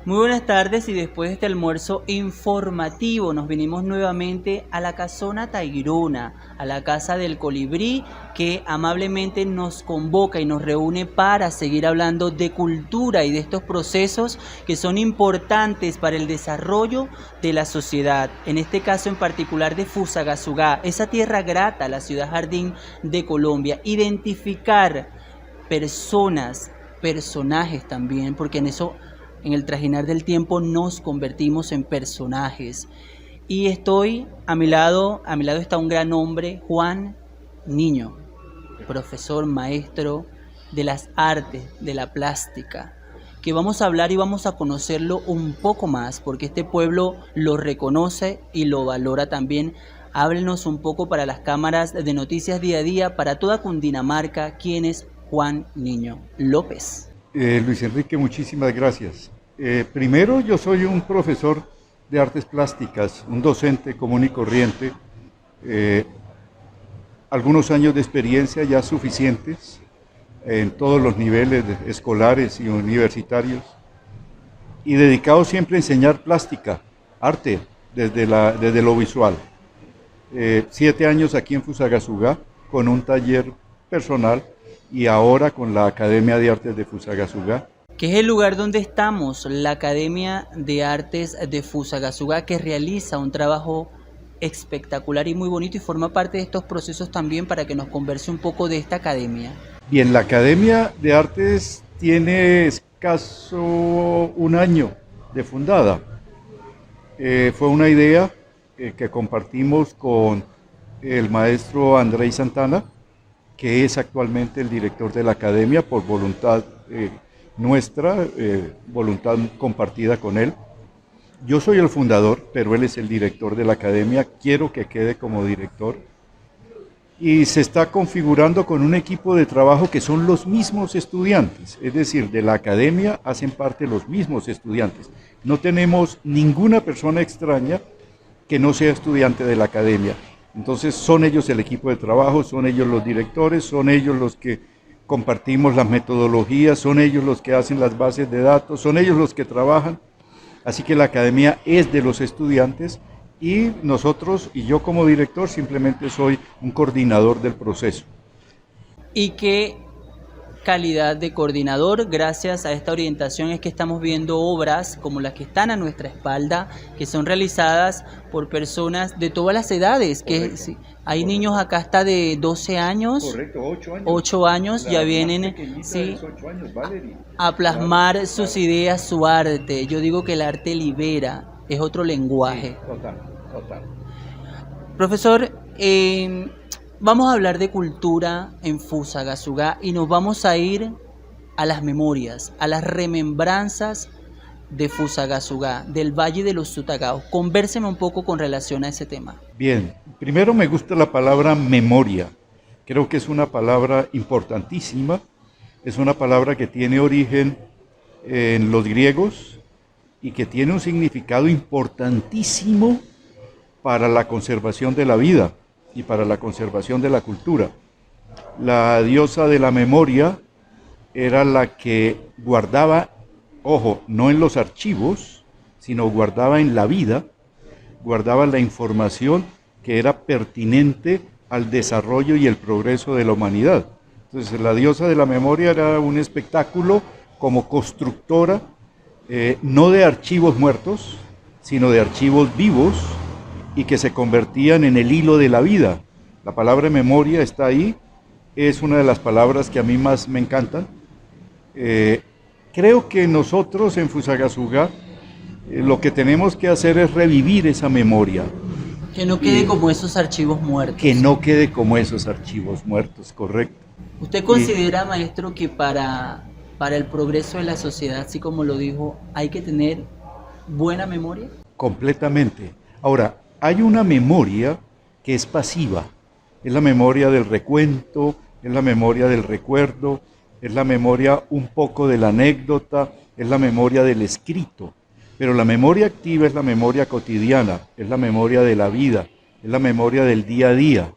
Muy buenas tardes y después de este almuerzo informativo nos vinimos nuevamente a la Casona Tayrona, a la Casa del Colibrí, que amablemente nos convoca y nos reúne para seguir hablando de cultura y de estos procesos que son importantes para el desarrollo de la sociedad. En este caso en particular de Fusagasugá, esa tierra grata, la ciudad jardín de Colombia. Identificar personas, personajes también, porque en el trajinar del tiempo nos convertimos en personajes. Y a mi lado está un gran hombre, Juan Niño, profesor, maestro de las artes, de la plástica, que vamos a hablar y vamos a conocerlo un poco más, porque este pueblo lo reconoce y lo valora también. Háblenos un poco para las cámaras de Noticias Día a Día, para toda Cundinamarca, ¿quién es Juan Niño López? Luis Enrique, muchísimas gracias. Primero, yo soy un profesor de artes plásticas, un docente común y corriente, algunos años de experiencia ya suficientes en todos los niveles escolares y universitarios, y dedicado siempre a enseñar plástica, arte, desde lo visual. 7 años aquí en Fusagasugá con un taller personal y ahora con la Academia de Artes de Fusagasugá, que es el lugar donde estamos, la Academia de Artes de Fusagasugá, que realiza un trabajo espectacular y muy bonito y forma parte de estos procesos también, para que nos converse un poco de esta academia. Bien, la Academia de Artes tiene escaso un año de fundada. Fue una idea que compartimos con el maestro Andrei Santana, que es actualmente el director de la Academia por voluntad nuestra, voluntad compartida con él. Yo soy el fundador, pero él es el director de la Academia. Quiero que quede como director. Y se está configurando con un equipo de trabajo que son los mismos estudiantes. Es decir, de la Academia hacen parte los mismos estudiantes. No tenemos ninguna persona extraña que no sea estudiante de la Academia. Entonces son ellos el equipo de trabajo, son ellos los directores, son ellos los que compartimos las metodologías, son ellos los que hacen las bases de datos, son ellos los que trabajan. Así que la academia es de los estudiantes y nosotros, y yo como director, simplemente soy un coordinador del proceso. ¿Y qué calidad de coordinador? Gracias a esta orientación es que estamos viendo obras como las que están a nuestra espalda, que son realizadas por personas de todas las edades. Que sí, hay niños acá hasta de 12 años. Correcto, 8 años. 8 años ya vienen, sí, 8 años, Valerie, a plasmar sus ideas, su arte. Yo digo que el arte libera, es otro lenguaje. Sí, total. Profesor, vamos a hablar de cultura en Fusagasugá y nos vamos a ir a las memorias, a las remembranzas de Fusagasugá, del Valle de los Sutagaos. Convérseme un poco con relación a ese tema. Bien, primero me gusta la palabra memoria. Creo que es una palabra importantísima. Es una palabra que tiene origen en los griegos y que tiene un significado importantísimo para la conservación de la vida y para la conservación de la cultura. La diosa de la memoria era la que guardaba, ojo, no en los archivos, sino guardaba en la vida, guardaba la información que era pertinente al desarrollo y el progreso de la humanidad. Entonces la diosa de la memoria era un espectáculo como constructora, no de archivos muertos, sino de archivos vivos, y que se convertían en el hilo de la vida. La palabra memoria está ahí, es una de las palabras que a mí más me encantan. Creo que nosotros en Fusagasugá lo que tenemos que hacer es revivir esa memoria. Que no quede como esos archivos muertos. Que no quede como esos archivos muertos, correcto. ¿Usted considera, maestro, que para el progreso de la sociedad, así como lo dijo, hay que tener buena memoria? Completamente. Ahora, hay una memoria que es pasiva, es la memoria del recuento, es la memoria del recuerdo, es la memoria un poco de la anécdota, es la memoria del escrito, pero la memoria activa es la memoria cotidiana, es la memoria de la vida, es la memoria del día a día,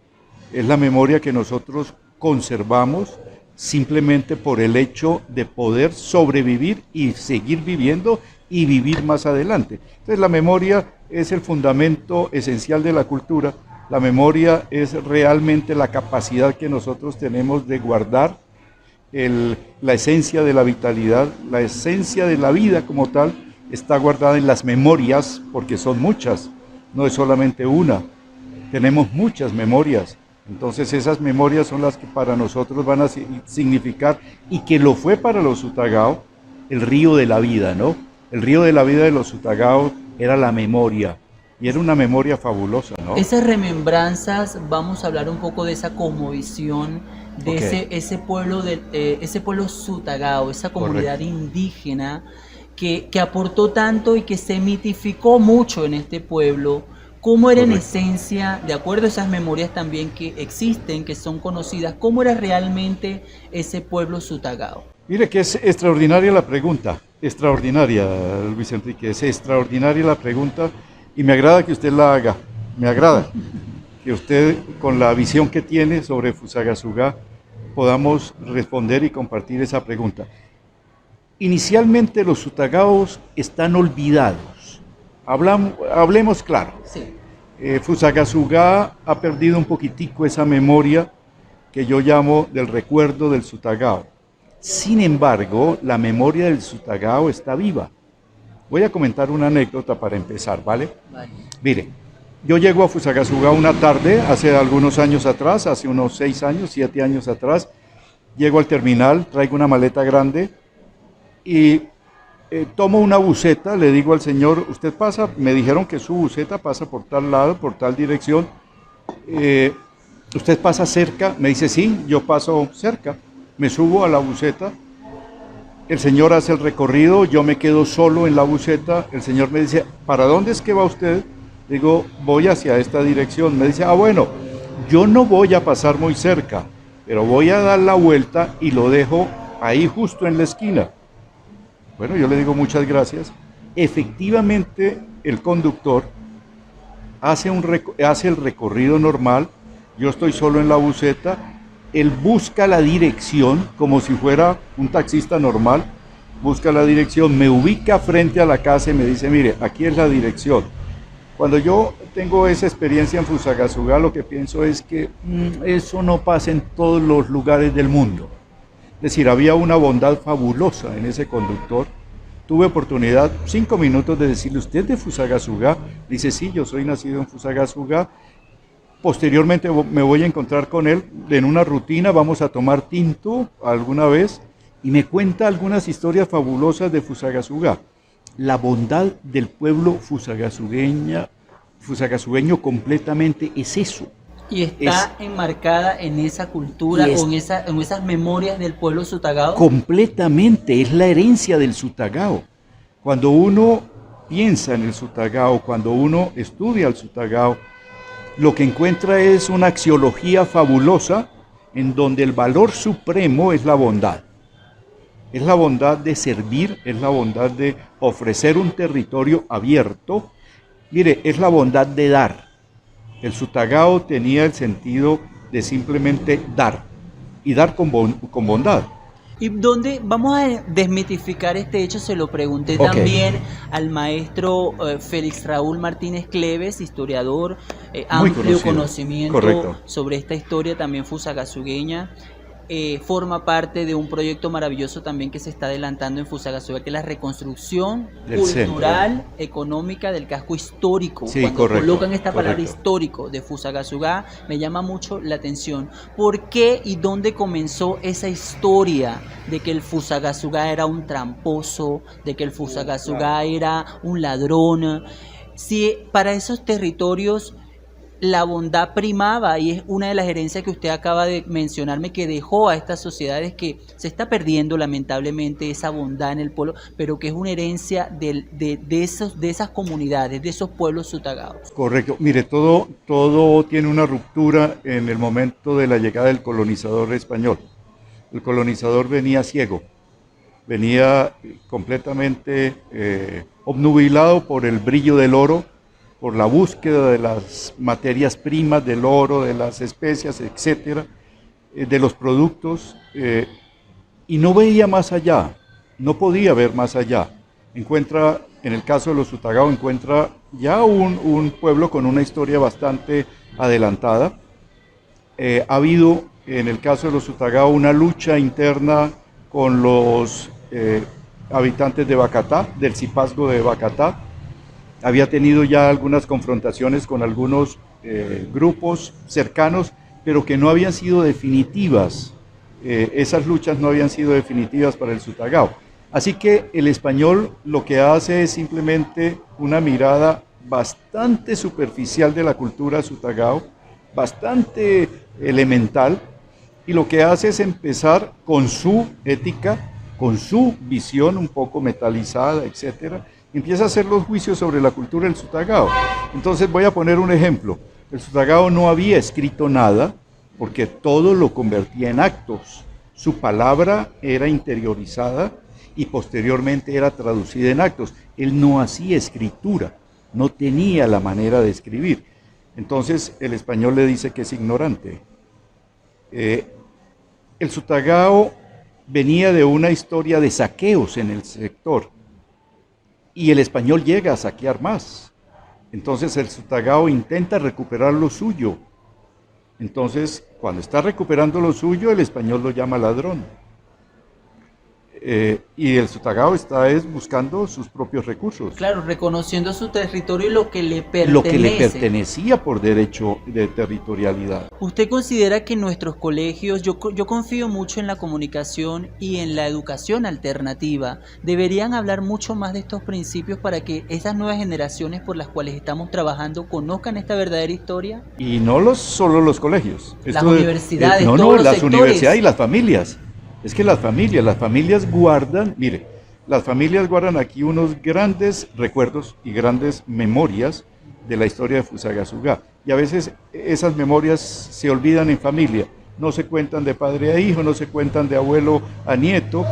es la memoria que nosotros conservamos simplemente por el hecho de poder sobrevivir y seguir viviendo y vivir más adelante. Entonces la memoria es el fundamento esencial de la cultura. La memoria es realmente la capacidad que nosotros tenemos de guardar la esencia de la vitalidad, la esencia de la vida como tal, está guardada en las memorias, porque son muchas, no es solamente una, tenemos muchas memorias. Entonces esas memorias son las que para nosotros van a significar, y que lo fue para los Sutagao, el río de la vida, ¿no? El río de la vida de los Sutagao era la memoria, y era una memoria fabulosa, ¿no? Esas remembranzas, vamos a hablar un poco de esa cosmovisión, de Okay. ese pueblo Sutagao, esa comunidad Correcto. indígena que aportó tanto y que se mitificó mucho en este pueblo. ¿Cómo era en Correcto. esencia, de acuerdo a esas memorias también que existen, que son conocidas, cómo era realmente ese pueblo Sutagao? Mire que es extraordinaria la pregunta, extraordinaria, Luis Enrique, es extraordinaria la pregunta y me agrada que usted la haga, me agrada que usted con la visión que tiene sobre Fusagasugá podamos responder y compartir esa pregunta. Inicialmente los Sutagaos están olvidados, hablemos claro. Sí. Fusagasugá ha perdido un poquitico esa memoria que yo llamo del recuerdo del Sutagao. Sin embargo, la memoria del Sutagao está viva. Voy a comentar una anécdota para empezar, ¿vale? Vale. Mire, yo llego a Fusagasugá una tarde, hace algunos años atrás, hace unos 6 años, 7 años atrás, llego al terminal, traigo una maleta grande y tomo una buseta, le digo al señor, usted pasa, me dijeron que su buseta pasa por tal lado, por tal dirección, usted pasa cerca, me dice sí, yo paso cerca, me subo a la buseta, el señor hace el recorrido, yo me quedo solo en la buseta, el señor me dice, ¿para dónde es que va usted? Digo, voy hacia esta dirección, me dice, bueno, yo no voy a pasar muy cerca, pero voy a dar la vuelta y lo dejo ahí justo en la esquina. Bueno, yo le digo muchas gracias. Efectivamente, el conductor hace el recorrido normal, yo estoy solo en la buseta, él busca la dirección como si fuera un taxista normal, busca la dirección, me ubica frente a la casa y me dice, mire, aquí es la dirección. Cuando yo tengo esa experiencia en Fusagasugá, lo que pienso es que eso no pasa en todos los lugares del mundo. Es decir, había una bondad fabulosa en ese conductor. Tuve oportunidad, 5 minutos, de decirle, ¿usted es de Fusagasugá? Dice, sí, yo soy nacido en Fusagasugá. Posteriormente me voy a encontrar con él en una rutina, vamos a tomar tinto alguna vez, y me cuenta algunas historias fabulosas de Fusagasugá. La bondad del pueblo fusagasugueño completamente es eso. Y está enmarcada en esa cultura o en esas memorias del pueblo Sutagao. Completamente, es la herencia del Sutagao. Cuando uno piensa en el Sutagao, cuando uno estudia el Sutagao, lo que encuentra es una axiología fabulosa en donde el valor supremo es la bondad. Es la bondad de servir, es la bondad de ofrecer un territorio abierto. Mire, es la bondad de dar. El Sutagao tenía el sentido de simplemente dar, y dar con bondad. ¿Y dónde vamos a desmitificar este hecho? Se lo pregunté también al maestro Félix Raúl Martínez Cleves, historiador, amplio conocimiento sobre esta historia también fusagasugueña. Forma parte de un proyecto maravilloso también que se está adelantando en Fusagasugá, que es la reconstrucción cultural, económica del casco histórico. Sí, cuando colocan esta palabra histórico de Fusagasugá, me llama mucho la atención. ¿Por qué y dónde comenzó esa historia de que el Fusagasugá era un tramposo, de que el Fusagasugá era un ladrón? Si para esos territorios la bondad primaba, y es una de las herencias que usted acaba de mencionarme que dejó a estas sociedades, que se está perdiendo lamentablemente esa bondad en el pueblo, pero que es una herencia de esas comunidades, de esos pueblos sutagaos. Correcto. Mire, todo tiene una ruptura en el momento de la llegada del colonizador español. El colonizador venía ciego, venía completamente obnubilado por el brillo del oro, por la búsqueda de las materias primas, del oro, de las especias, etc. de los productos, y no veía más allá, no podía ver más allá. Encuentra, en el caso de los Sutagao, encuentra ya un pueblo con una historia bastante adelantada. Ha habido, en el caso de los Sutagao, una lucha interna con los habitantes de Bacatá, del Zipazgo de Bacatá. Había tenido ya algunas confrontaciones con algunos grupos cercanos, pero que no habían sido definitivas. Esas luchas no habían sido definitivas para el Sutagao. Así que el español lo que hace es simplemente una mirada bastante superficial de la cultura Sutagao, bastante elemental, y lo que hace es empezar con su ética, con su visión un poco metalizada, etcétera. Empieza a hacer los juicios sobre la cultura del Sutagao. Entonces voy a poner un ejemplo. El Sutagao no había escrito nada porque todo lo convertía en actos. Su palabra era interiorizada y posteriormente era traducida en actos. Él no hacía escritura, no tenía la manera de escribir. Entonces el español le dice que es ignorante. El Sutagao venía de una historia de saqueos en el sector y el español llega a saquear más. Entonces el Sutagao intenta recuperar lo suyo. Entonces, cuando está recuperando lo suyo, el español lo llama ladrón. Y el Sutagao está buscando sus propios recursos. Claro, reconociendo su territorio y lo que le pertenece. Lo que le pertenecía por derecho de territorialidad. ¿Usted considera que nuestros colegios, yo confío mucho en la comunicación y en la educación alternativa, deberían hablar mucho más de estos principios para que esas nuevas generaciones por las cuales estamos trabajando conozcan esta verdadera historia? Y no solo los colegios. Las universidades, todos los las sectores. Universidades y las familias. Es que las familias guardan, mire, las familias guardan aquí unos grandes recuerdos y grandes memorias de la historia de Fusagasugá. Y a veces esas memorias se olvidan en familia, no se cuentan de padre a hijo, no se cuentan de abuelo a nieto.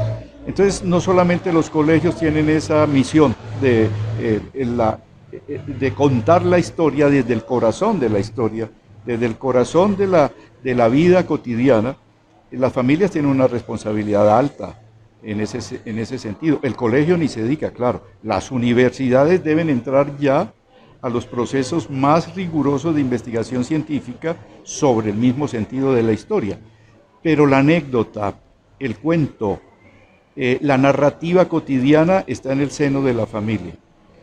Entonces no solamente los colegios tienen esa misión de contar la historia desde el corazón de la historia, desde el corazón de la vida cotidiana. Las familias tienen una responsabilidad alta en ese sentido. El colegio ni se dedica, claro. Las universidades deben entrar ya a los procesos más rigurosos de investigación científica sobre el mismo sentido de la historia. Pero la anécdota, el cuento, la narrativa cotidiana está en el seno de la familia,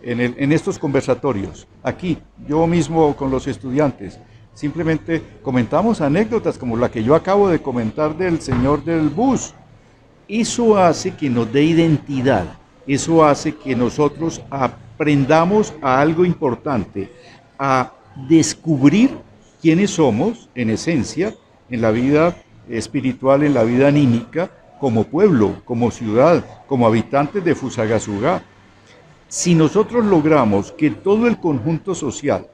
en estos conversatorios. Aquí, yo mismo con los estudiantes, simplemente comentamos anécdotas como la que yo acabo de comentar del señor del bus. Eso hace que nos dé identidad, eso hace que nosotros aprendamos a algo importante, a descubrir quiénes somos en esencia, en la vida espiritual, en la vida anímica, como pueblo, como ciudad, como habitantes de Fusagasugá. Si nosotros logramos que todo el conjunto social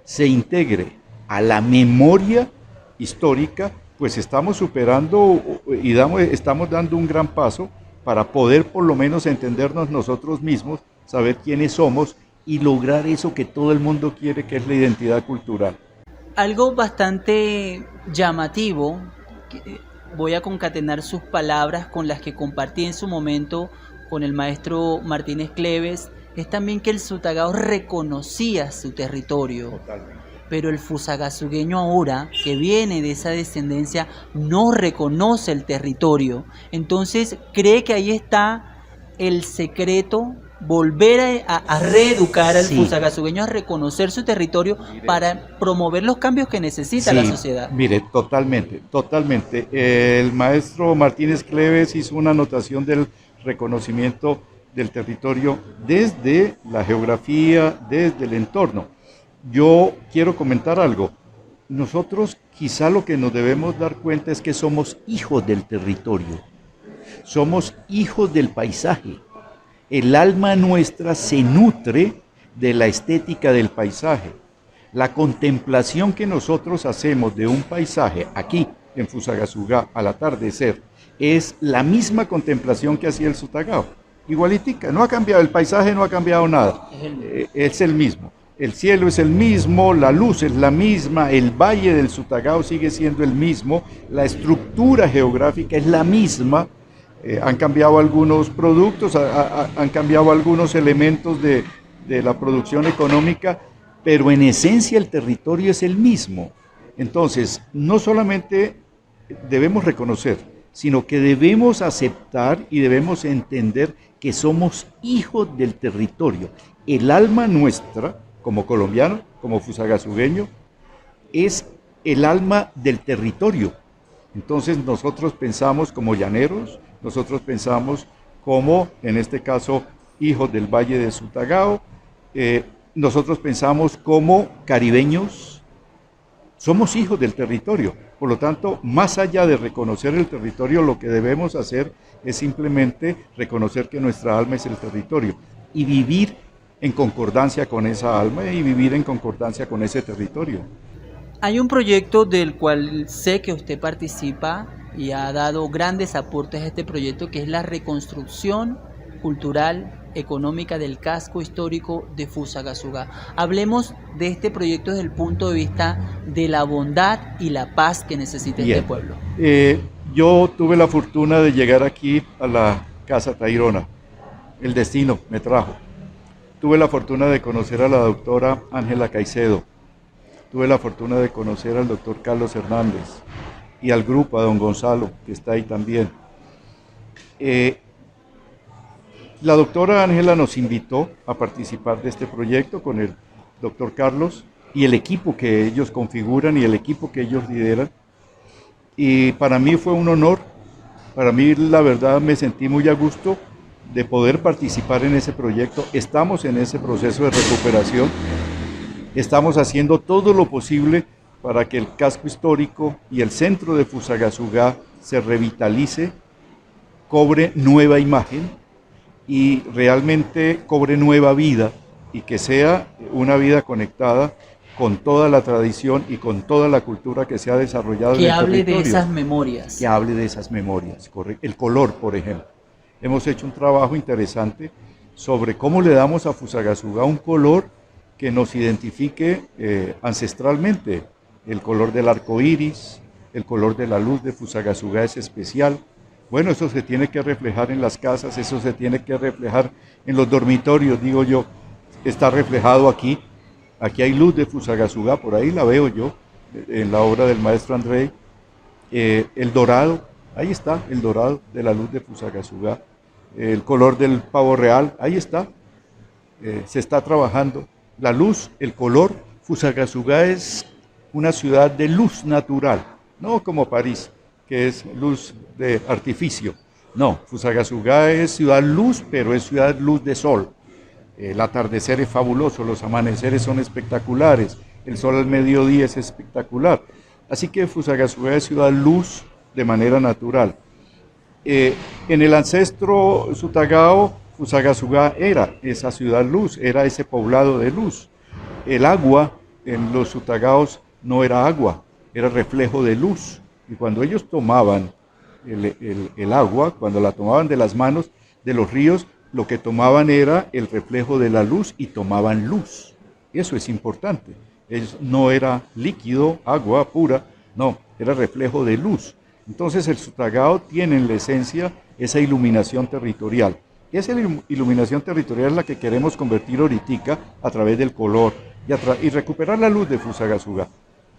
se integre a la memoria histórica, pues estamos superando y estamos dando un gran paso para poder por lo menos entendernos nosotros mismos, saber quiénes somos y lograr eso que todo el mundo quiere, que es la identidad cultural. Algo bastante llamativo, voy a concatenar sus palabras con las que compartí en su momento con el maestro Martínez Cleves, es también que el Sutagao reconocía su territorio. Totalmente. Pero el fusagasugueño ahora, que viene de esa descendencia, no reconoce el territorio. Entonces, ¿cree que ahí está el secreto? Volver a reeducar al fusagasugueño a reconocer su territorio para promover los cambios que necesita la sociedad. Mire, totalmente. El maestro Martínez Cleves hizo una anotación del reconocimiento del territorio desde la geografía, desde el entorno. Yo quiero comentar algo. Nosotros quizá lo que nos debemos dar cuenta es que somos hijos del territorio, somos hijos del paisaje. El alma nuestra se nutre de la estética del paisaje. La contemplación que nosotros hacemos de un paisaje aquí en Fusagasugá al atardecer es la misma contemplación que hacía el Sutagao. Igualitica, no ha cambiado, el paisaje no ha cambiado nada, es el mismo. el cielo es el mismo, la luz es la misma, el valle del Sutagao sigue siendo el mismo, la estructura geográfica es la misma, han cambiado algunos productos, han cambiado algunos elementos de la producción económica, pero en esencia el territorio es el mismo. Entonces, no solamente debemos reconocer, sino que debemos aceptar y debemos entender que somos hijos del territorio. El alma nuestra, como colombiano, como fusagasugueño, es el alma del territorio. Entonces nosotros pensamos como llaneros, nosotros pensamos como, en este caso, hijos del Valle de Sutagao, nosotros pensamos como caribeños, somos hijos del territorio. Por lo tanto, más allá de reconocer el territorio, lo que debemos hacer es simplemente reconocer que nuestra alma es el territorio y vivir en concordancia con esa alma y vivir en concordancia con ese territorio. Hay un proyecto del cual sé que usted participa y ha dado grandes aportes a este proyecto, que es la reconstrucción cultural, económica del casco histórico de Fusagasugá. Hablemos de este proyecto desde el punto de vista de la bondad y la paz que necesita este pueblo. Yo tuve la fortuna de llegar aquí a la Casa Tayrona. El destino me trajo. Tuve la fortuna de conocer a la doctora Ángela Caicedo. Tuve la fortuna de conocer al doctor Carlos Hernández y al grupo, a don Gonzalo, que está ahí también. La doctora Ángela nos invitó a participar de este proyecto con el doctor Carlos y el equipo que ellos configuran y el equipo que ellos lideran. Y para mí fue un honor, para mí la verdad me sentí muy a gusto de poder participar en ese proyecto. Estamos en ese proceso de recuperación, estamos haciendo todo lo posible para que el casco histórico y el centro de Fusagasugá se revitalice, cobre nueva imagen y realmente cobre nueva vida y que sea una vida conectada con toda la tradición y con toda la cultura que se ha desarrollado en el territorio. Que hable de esas memorias. Que hable de esas memorias, correcto. El color, por ejemplo. Hemos hecho un trabajo interesante sobre cómo le damos a Fusagasugá un color que nos identifique ancestralmente. El color del arco iris, el color de la luz de Fusagasugá es especial. Bueno, eso se tiene que reflejar en las casas, eso se tiene que reflejar en los dormitorios, digo yo. Está reflejado aquí. Aquí hay luz de Fusagasugá, por ahí la veo yo, en la obra del maestro Andrei. El dorado, ahí está el dorado de la luz de Fusagasugá. El color del pavo real, ahí está. Se está trabajando. La luz, el color. Fusagasugá es una ciudad de luz natural, no como París, que es luz de artificio. No, Fusagasugá es ciudad luz, pero es ciudad luz de sol. El atardecer es fabuloso, los amaneceres son espectaculares, el sol al mediodía es espectacular. Así que Fusagasugá es ciudad luz de manera natural. En el ancestro Sutagao, Fusagasugá era esa ciudad luz, era ese poblado de luz. El agua en los Sutagaos no era agua, era reflejo de luz. Y cuando ellos tomaban el agua, cuando la tomaban de las manos de los ríos, lo que tomaban era el reflejo de la luz y tomaban luz. Eso es importante. No era líquido, agua pura, no, era reflejo de luz. Entonces el Sutagao tiene en la esencia esa iluminación territorial. Esa iluminación territorial es la que queremos convertir ahorita a través del color y recuperar la luz de Fusagasugá,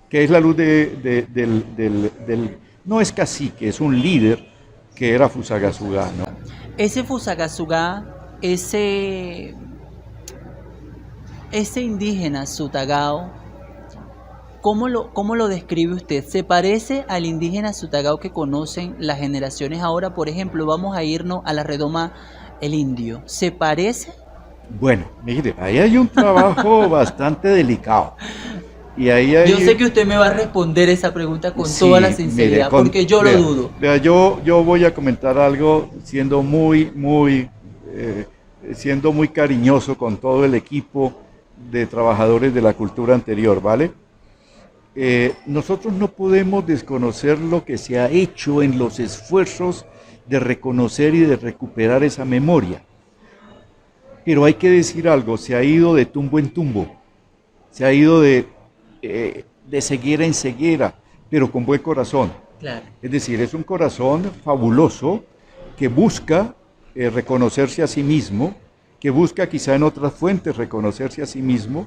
que es la luz no es cacique, es un líder que era Fusagasugá, ¿no? Ese Fusagasugá, ese indígena Sutagao, ¿cómo lo describe usted? ¿Se parece al indígena Sutagao que conocen las generaciones ahora? Por ejemplo, vamos a irnos a la redoma El Indio. ¿Se parece? Bueno, mire, ahí hay un trabajo bastante delicado. Y ahí yo sé que usted me va a responder esa pregunta con toda la sinceridad, mire, porque yo lo dudo. Yo voy a comentar algo siendo muy cariñoso con todo el equipo de trabajadores de la cultura anterior, ¿vale? Nosotros no podemos desconocer lo que se ha hecho en los esfuerzos de reconocer y de recuperar esa memoria. Pero hay que decir algo, se ha ido de tumbo en tumbo. se ha ido de ceguera en ceguera, pero con buen corazón. Claro. Es decir, es un corazón fabuloso que busca reconocerse a sí mismo, que busca quizá en otras fuentes reconocerse a sí mismo,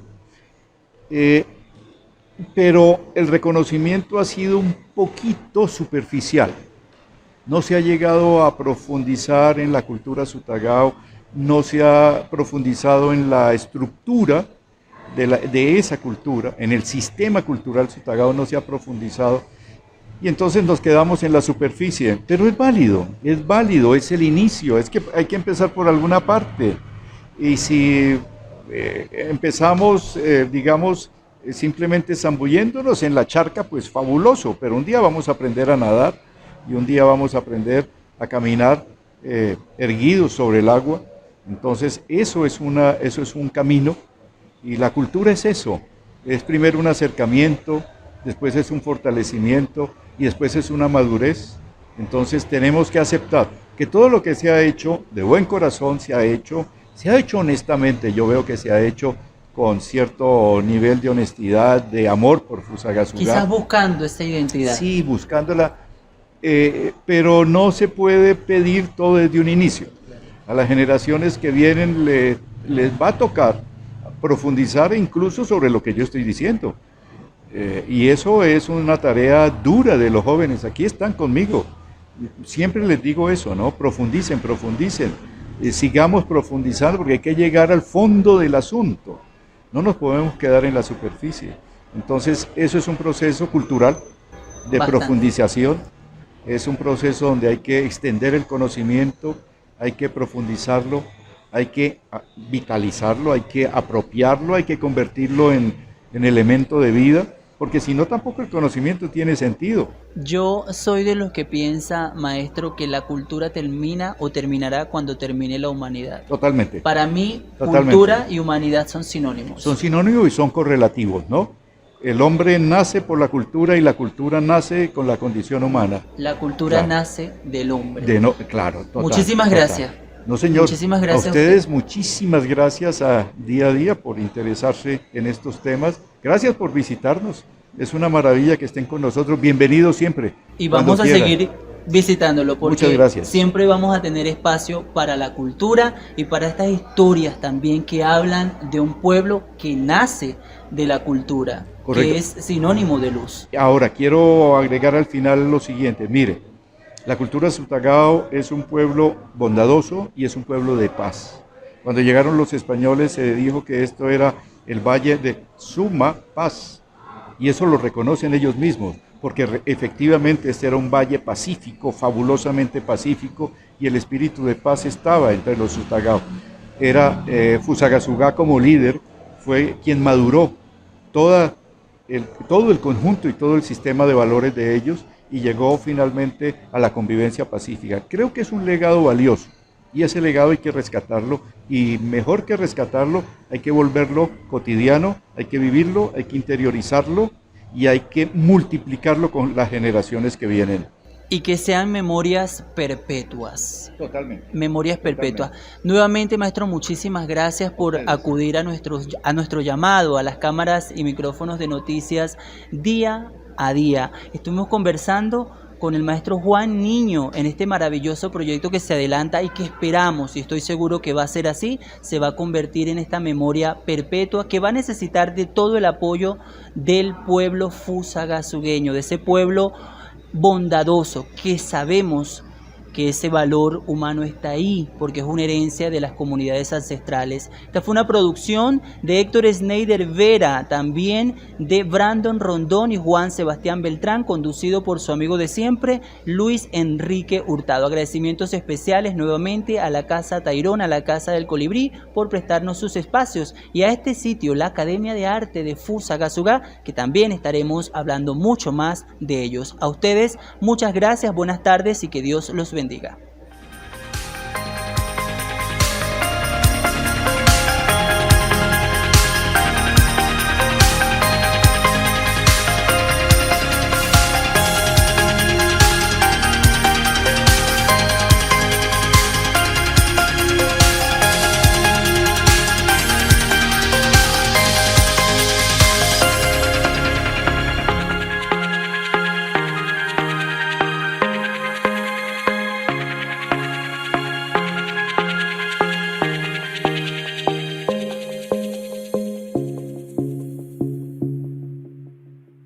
pero el reconocimiento ha sido un poquito superficial. No se ha llegado a profundizar en la cultura Sutagao, no se ha profundizado en la estructura de esa cultura, en el sistema cultural Sutagao no se ha profundizado, y entonces nos quedamos en la superficie. Pero es válido, es el inicio, es que hay que empezar por alguna parte. Y si empezamos, digamos, simplemente zambulléndonos en la charca, pues fabuloso, pero un día vamos a aprender a nadar y un día vamos a aprender a caminar erguidos sobre el agua. Entonces eso es un camino, y la cultura es eso, es primero un acercamiento, después es un fortalecimiento y después es una madurez. Entonces tenemos que aceptar que todo lo que se ha hecho de buen corazón se ha hecho honestamente. Yo veo que se ha hecho con cierto nivel de honestidad, de amor por Fusagasugá. Quizás buscando esa identidad. Sí, buscándola, pero no se puede pedir todo desde un inicio. A las generaciones que vienen les va a tocar profundizar incluso sobre lo que yo estoy diciendo. Y eso es una tarea dura de los jóvenes. Aquí están conmigo. Siempre les digo eso, ¿no? Profundicen, sigamos profundizando, porque hay que llegar al fondo del asunto. No nos podemos quedar en la superficie. Entonces, eso es un proceso cultural de profundización. Es un proceso donde hay que extender el conocimiento, hay que profundizarlo, hay que vitalizarlo, hay que apropiarlo, hay que convertirlo en elemento de vida, porque si no, tampoco el conocimiento tiene sentido. Yo soy de los que piensa, maestro, que la cultura termina o terminará cuando termine la humanidad. Totalmente. Para mí, cultura y humanidad son sinónimos. Son sinónimos y son correlativos, ¿no? El hombre nace por la cultura y la cultura nace con la condición humana. La cultura nace del hombre. Claro, total. Muchísimas gracias. No, señor. Muchísimas gracias a ustedes, muchísimas gracias a día por interesarse en estos temas. Gracias por visitarnos. Es una maravilla que estén con nosotros. Bienvenidos siempre. Y vamos a seguir visitándolo, porque muchas gracias. Siempre vamos a tener espacio para la cultura y para estas historias también que hablan de un pueblo que nace de la cultura. Correcto. Que es sinónimo de luz. Ahora, quiero agregar al final lo siguiente. Mire, la cultura Sutagao es un pueblo bondadoso y es un pueblo de paz. Cuando llegaron los españoles se dijo que esto era el valle de suma paz, y eso lo reconocen ellos mismos, porque efectivamente este era un valle pacífico, fabulosamente pacífico, y el espíritu de paz estaba entre los Sutagao. Fusagasugá como líder fue quien maduró todo el conjunto y todo el sistema de valores de ellos, y llegó finalmente a la convivencia pacífica. Creo que es un legado valioso, y ese legado hay que rescatarlo, y mejor que rescatarlo, hay que volverlo cotidiano, hay que vivirlo, hay que interiorizarlo, y hay que multiplicarlo con las generaciones que vienen. Y que sean memorias perpetuas. Totalmente. Memorias perpetuas. Totalmente. Nuevamente, maestro, muchísimas gracias por acudir a nuestro llamado a las cámaras y micrófonos de Noticias Día a Día. Estuvimos conversando con el maestro Juan Niño en este maravilloso proyecto que se adelanta y que esperamos, y estoy seguro que va a ser así, se va a convertir en esta memoria perpetua que va a necesitar de todo el apoyo del pueblo fusagasugueño, de ese pueblo bondadoso, que sabemos que ese valor humano está ahí, porque es una herencia de las comunidades ancestrales. Esta fue una producción de Héctor Schneider Vera, también de Brandon Rondón y Juan Sebastián Beltrán, conducido por su amigo de siempre, Luis Enrique Hurtado. Agradecimientos especiales nuevamente a la Casa Tayrona, a la Casa del Colibrí, por prestarnos sus espacios, y a este sitio, la Academia de Arte de Fusagasugá, que también estaremos hablando mucho más de ellos. A ustedes, muchas gracias, buenas tardes y que Dios los bendiga.